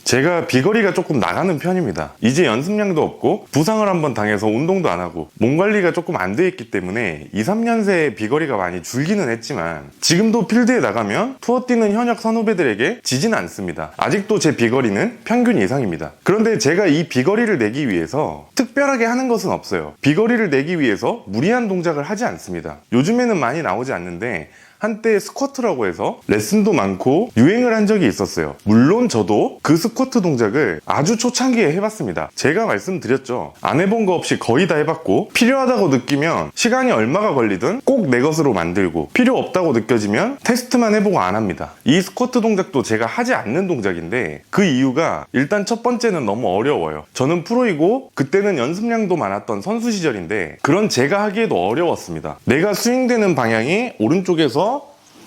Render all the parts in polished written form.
제가 비거리가 조금 나가는 편입니다. 이제 연습량도 없고 부상을 한번 당해서 운동도 안 하고 몸 관리가 조금 안 돼 있기 때문에 2, 3년 새에 비거리가 많이 줄기는 했지만 지금도 필드에 나가면 투어 뛰는 현역 선후배들에게 지지는 않습니다. 아직도 제 비거리는 평균 이상입니다. 그런데 제가 이 비거리를 내기 위해서 특별하게 하는 것은 없어요. 비거리를 내기 위해서 무리한 동작을 하지 않습니다. 요즘에는 많이 나오지 않는데 한때 스쿼트라고 해서 레슨도 많고 유행을 한 적이 있었어요. 물론 저도 그 스쿼트 동작을 아주 초창기에 해봤습니다. 제가 말씀드렸죠. 안 해본 거 없이 거의 다 해봤고 필요하다고 느끼면 시간이 얼마가 걸리든 꼭 내 것으로 만들고 필요 없다고 느껴지면 테스트만 해보고 안 합니다. 이 스쿼트 동작도 제가 하지 않는 동작인데 그 이유가 일단 첫 번째는 너무 어려워요. 저는 프로이고 그때는 연습량도 많았던 선수 시절인데 그런 제가 하기에도 어려웠습니다. 내가 스윙되는 방향이 오른쪽에서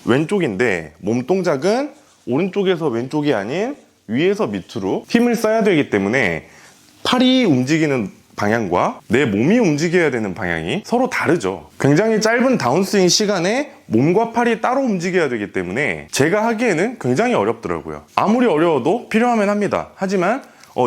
왼쪽인데 몸 동작은 오른쪽에서 왼쪽이 아닌 위에서 밑으로 힘을 써야 되기 때문에 팔이 움직이는 방향과 내 몸이 움직여야 되는 방향이 서로 다르죠. 굉장히 짧은 다운스윙 시간에 몸과 팔이 따로 움직여야 되기 때문에 제가 하기에는 굉장히 어렵더라고요. 아무리 어려워도 필요하면 합니다. 하지만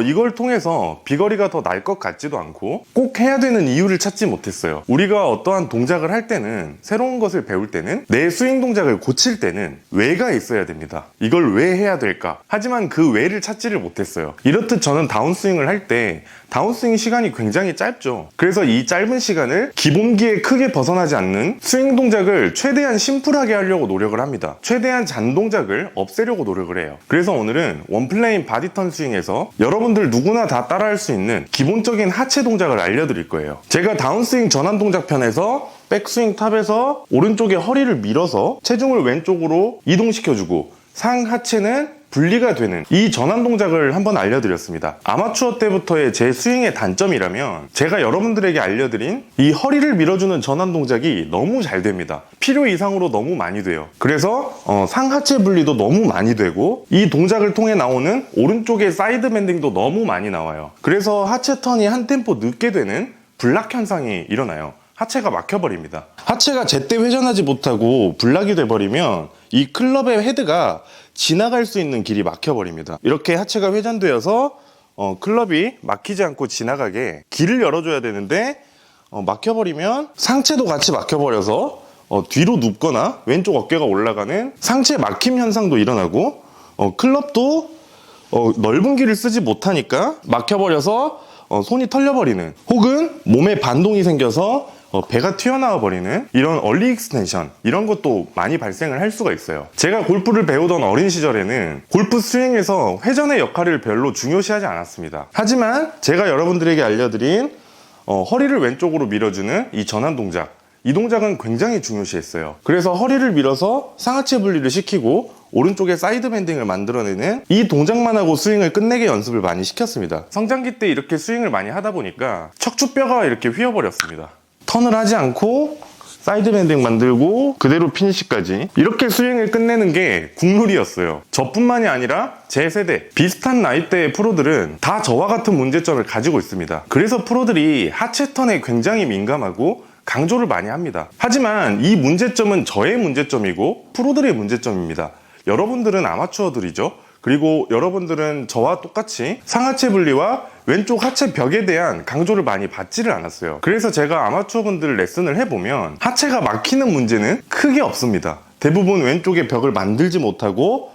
이걸 통해서 비거리가 더 날 것 같지도 않고 꼭 해야 되는 이유를 찾지 못했어요. 우리가 어떠한 동작을 할 때는, 새로운 것을 배울 때는, 내 스윙 동작을 고칠 때는 왜가 있어야 됩니다. 이걸 왜 해야 될까? 하지만 그 왜를 찾지를 못했어요. 이렇듯 저는 다운스윙을 할 때 다운스윙 시간이 굉장히 짧죠. 그래서 이 짧은 시간을 기본기에 크게 벗어나지 않는 스윙 동작을 최대한 심플하게 하려고 노력을 합니다. 최대한 잔 동작을 없애려고 노력을 해요. 그래서 오늘은 원플레인 바디턴 스윙에서 여러분들 누구나 다 따라할 수 있는 기본적인 하체 동작을 알려드릴 거예요. 제가 다운스윙 전환 동작 편에서 백스윙 탑에서 오른쪽에 허리를 밀어서 체중을 왼쪽으로 이동시켜주고 상하체는 분리가 되는 이 전환 동작을 한번 알려드렸습니다. 아마추어 때부터의 제 스윙의 단점이라면 제가 여러분들에게 알려드린 이 허리를 밀어주는 전환 동작이 너무 잘 됩니다. 필요 이상으로 너무 많이 돼요. 그래서 상하체 분리도 너무 많이 되고 이 동작을 통해 나오는 오른쪽의 사이드 밴딩도 너무 많이 나와요. 그래서 하체 턴이 한 템포 늦게 되는 블락 현상이 일어나요. 하체가 막혀버립니다. 하체가 제때 회전하지 못하고 블락이 돼버리면 이 클럽의 헤드가 지나갈 수 있는 길이 막혀버립니다. 이렇게 하체가 회전되어서 클럽이 막히지 않고 지나가게 길을 열어줘야 되는데 막혀버리면 상체도 같이 막혀버려서 뒤로 눕거나 왼쪽 어깨가 올라가는 상체 막힘 현상도 일어나고 클럽도 넓은 길을 쓰지 못하니까 막혀버려서 손이 털려버리는, 혹은 몸에 반동이 생겨서 배가 튀어나와 버리는 이런 얼리 익스텐션, 이런 것도 많이 발생을 할 수가 있어요. 제가 골프를 배우던 어린 시절에는 골프 스윙에서 회전의 역할을 별로 중요시하지 않았습니다. 하지만 제가 여러분들에게 알려드린 허리를 왼쪽으로 밀어주는 이 전환 동작, 이 동작은 굉장히 중요시했어요. 그래서 허리를 밀어서 상하체 분리를 시키고 오른쪽에 사이드 밴딩을 만들어내는 이 동작만 하고 스윙을 끝내게 연습을 많이 시켰습니다. 성장기 때 이렇게 스윙을 많이 하다 보니까 척추뼈가 이렇게 휘어버렸습니다. 턴을 하지 않고 사이드 밴딩 만들고 그대로 피니시까지 이렇게 스윙을 끝내는 게 국룰이었어요. 저뿐만이 아니라 제 세대 비슷한 나이대의 프로들은 다 저와 같은 문제점을 가지고 있습니다. 그래서 프로들이 하체 턴에 굉장히 민감하고 강조를 많이 합니다. 하지만 이 문제점은 저의 문제점이고 프로들의 문제점입니다. 여러분들은 아마추어들이죠. 그리고 여러분들은 저와 똑같이 상하체 분리와 왼쪽 하체 벽에 대한 강조를 많이 받지를 않았어요. 그래서 제가 아마추어 분들 레슨을 해보면 하체가 막히는 문제는 크게 없습니다. 대부분 왼쪽에 벽을 만들지 못하고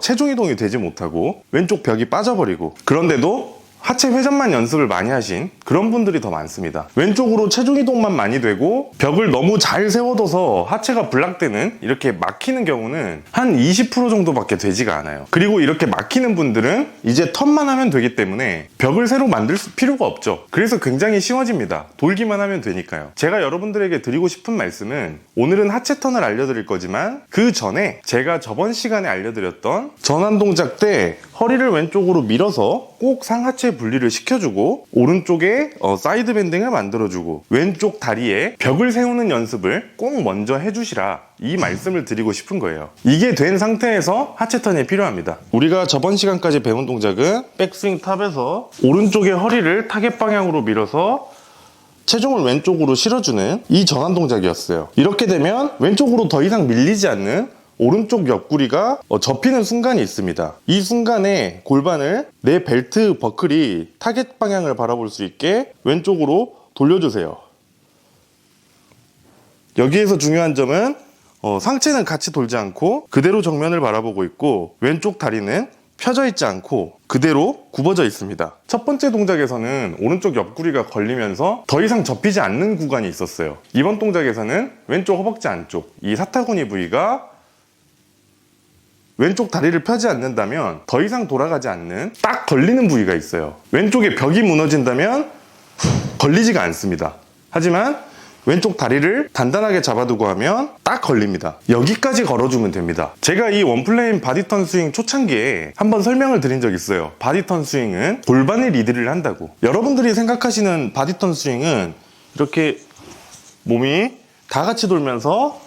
체중 이동이 되지 못하고 왼쪽 벽이 빠져버리고, 그런데도 하체 회전만 연습을 많이 하신 그런 분들이 더 많습니다. 왼쪽으로 체중 이동만 많이 되고 벽을 너무 잘 세워둬서 하체가 블락되는, 이렇게 막히는 경우는 한 20% 정도밖에 되지가 않아요. 그리고 이렇게 막히는 분들은 이제 턴만 하면 되기 때문에 벽을 새로 만들 필요가 없죠. 그래서 굉장히 쉬워집니다. 돌기만 하면 되니까요. 제가 여러분들에게 드리고 싶은 말씀은, 오늘은 하체 턴을 알려드릴 거지만 그 전에 제가 저번 시간에 알려드렸던 전환 동작 때 허리를 왼쪽으로 밀어서 꼭 상하체 분리를 시켜주고 오른쪽에 사이드 밴딩을 만들어주고 왼쪽 다리에 벽을 세우는 연습을 꼭 먼저 해주시라, 이 말씀을 드리고 싶은 거예요. 이게 된 상태에서 하체 턴이 필요합니다. 우리가 저번 시간까지 배운 동작은 백스윙 탑에서 오른쪽의 허리를 타겟 방향으로 밀어서 체중을 왼쪽으로 실어주는 이 전환 동작이었어요. 이렇게 되면 왼쪽으로 더 이상 밀리지 않는 오른쪽 옆구리가 접히는 순간이 있습니다. 이 순간에 골반을 내 벨트 버클이 타겟 방향을 바라볼 수 있게 왼쪽으로 돌려주세요. 여기에서 중요한 점은 상체는 같이 돌지 않고 그대로 정면을 바라보고 있고, 왼쪽 다리는 펴져 있지 않고 그대로 굽어져 있습니다. 첫 번째 동작에서는 오른쪽 옆구리가 걸리면서 더 이상 접히지 않는 구간이 있었어요. 이번 동작에서는 왼쪽 허벅지 안쪽, 이 사타구니 부위가 왼쪽 다리를 펴지 않는다면 더 이상 돌아가지 않는 딱 걸리는 부위가 있어요. 왼쪽에 벽이 무너진다면 걸리지가 않습니다. 하지만 왼쪽 다리를 단단하게 잡아두고 하면 딱 걸립니다. 여기까지 걸어주면 됩니다. 제가 이 원플레인 바디턴 스윙 초창기에 한번 설명을 드린 적 있어요. 바디턴 스윙은 골반이 리드를 한다고. 여러분들이 생각하시는 바디턴 스윙은 이렇게 몸이 다 같이 돌면서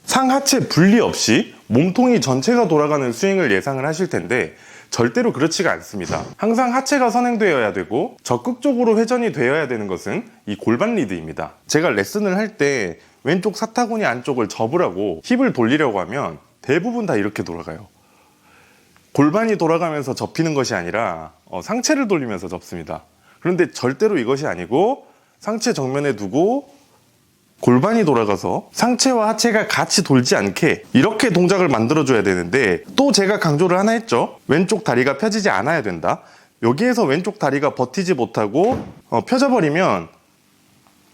상하체 분리 없이 몸통이 전체가 돌아가는 스윙을 예상을 하실 텐데, 절대로 그렇지가 않습니다. 항상 하체가 선행되어야 되고 적극적으로 회전이 되어야 되는 것은 이 골반 리드입니다. 제가 레슨을 할 때 왼쪽 사타구니 안쪽을 접으라고 힙을 돌리려고 하면 대부분 다 이렇게 돌아가요. 골반이 돌아가면서 접히는 것이 아니라 상체를 돌리면서 접습니다. 그런데 절대로 이것이 아니고, 상체 정면에 두고 골반이 돌아가서 상체와 하체가 같이 돌지 않게 이렇게 동작을 만들어줘야 되는데, 또 제가 강조를 하나 했죠. 왼쪽 다리가 펴지지 않아야 된다. 여기에서 왼쪽 다리가 버티지 못하고 펴져버리면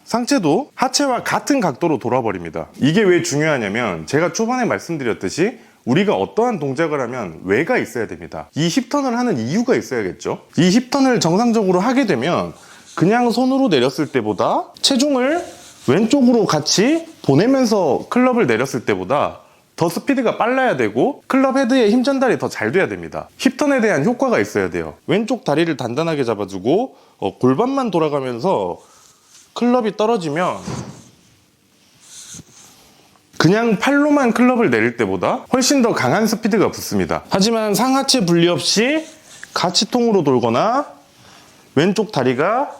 상체도 하체와 같은 각도로 돌아버립니다. 이게 왜 중요하냐면, 제가 초반에 말씀드렸듯이 우리가 어떠한 동작을 하면 왜가 있어야 됩니다. 이 힙턴을 하는 이유가 있어야겠죠. 이 힙턴을 정상적으로 하게 되면 그냥 손으로 내렸을 때보다 체중을 왼쪽으로 같이 보내면서 클럽을 내렸을 때보다 더 스피드가 빨라야 되고, 클럽 헤드의 힘 전달이 더 잘 돼야 됩니다. 힙턴에 대한 효과가 있어야 돼요. 왼쪽 다리를 단단하게 잡아주고 골반만 돌아가면서 클럽이 떨어지면 그냥 팔로만 클럽을 내릴 때보다 훨씬 더 강한 스피드가 붙습니다. 하지만 상하체 분리 없이 가치통으로 돌거나 왼쪽 다리가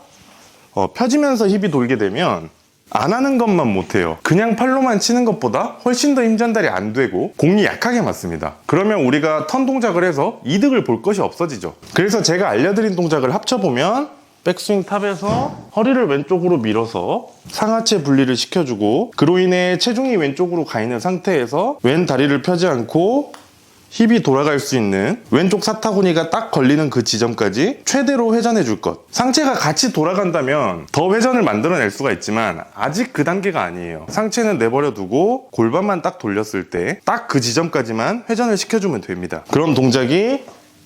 펴지면서 힙이 돌게 되면 안 하는 것만 못해요. 그냥 팔로만 치는 것보다 훨씬 더 힘 전달이 안 되고 공이 약하게 맞습니다. 그러면 우리가 턴 동작을 해서 이득을 볼 것이 없어지죠. 그래서 제가 알려드린 동작을 합쳐보면, 백스윙 탑에서 허리를 왼쪽으로 밀어서 상하체 분리를 시켜주고, 그로 인해 체중이 왼쪽으로 가 있는 상태에서 왼 다리를 펴지 않고 힙이 돌아갈 수 있는 왼쪽 사타구니가 딱 걸리는 그 지점까지 최대로 회전해 줄 것. 상체가 같이 돌아간다면 더 회전을 만들어낼 수가 있지만 아직 그 단계가 아니에요. 상체는 내버려 두고 골반만 딱 돌렸을 때 딱 그 지점까지만 회전을 시켜주면 됩니다. 그럼 동작이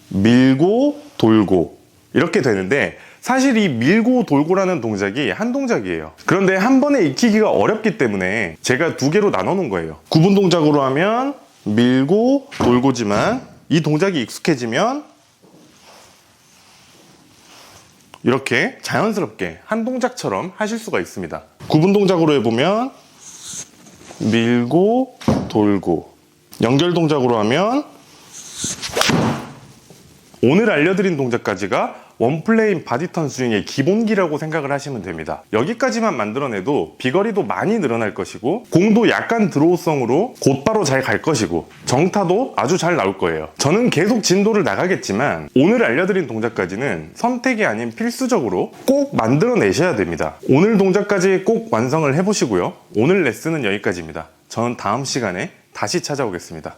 밀고 돌고 이렇게 되는데, 사실 이 밀고 돌고라는 동작이 한 동작이에요. 그런데 한 번에 익히기가 어렵기 때문에 제가 두 개로 나눠 놓은 거예요. 구분 동작으로 하면 밀고 돌고지만, 이 동작이 익숙해지면 이렇게 자연스럽게 한 동작처럼 하실 수가 있습니다. 구분 동작으로 해보면 밀고 돌고, 연결 동작으로 하면 오늘 알려드린 동작까지가 원플레인 바디턴 스윙의 기본기라고 생각을 하시면 됩니다. 여기까지만 만들어내도 비거리도 많이 늘어날 것이고, 공도 약간 드로우성으로 곧바로 잘 갈 것이고, 정타도 아주 잘 나올 거예요. 저는 계속 진도를 나가겠지만 오늘 알려드린 동작까지는 선택이 아닌 필수적으로 꼭 만들어내셔야 됩니다. 오늘 동작까지 꼭 완성을 해보시고요. 오늘 레슨은 여기까지입니다. 저는 다음 시간에 다시 찾아오겠습니다.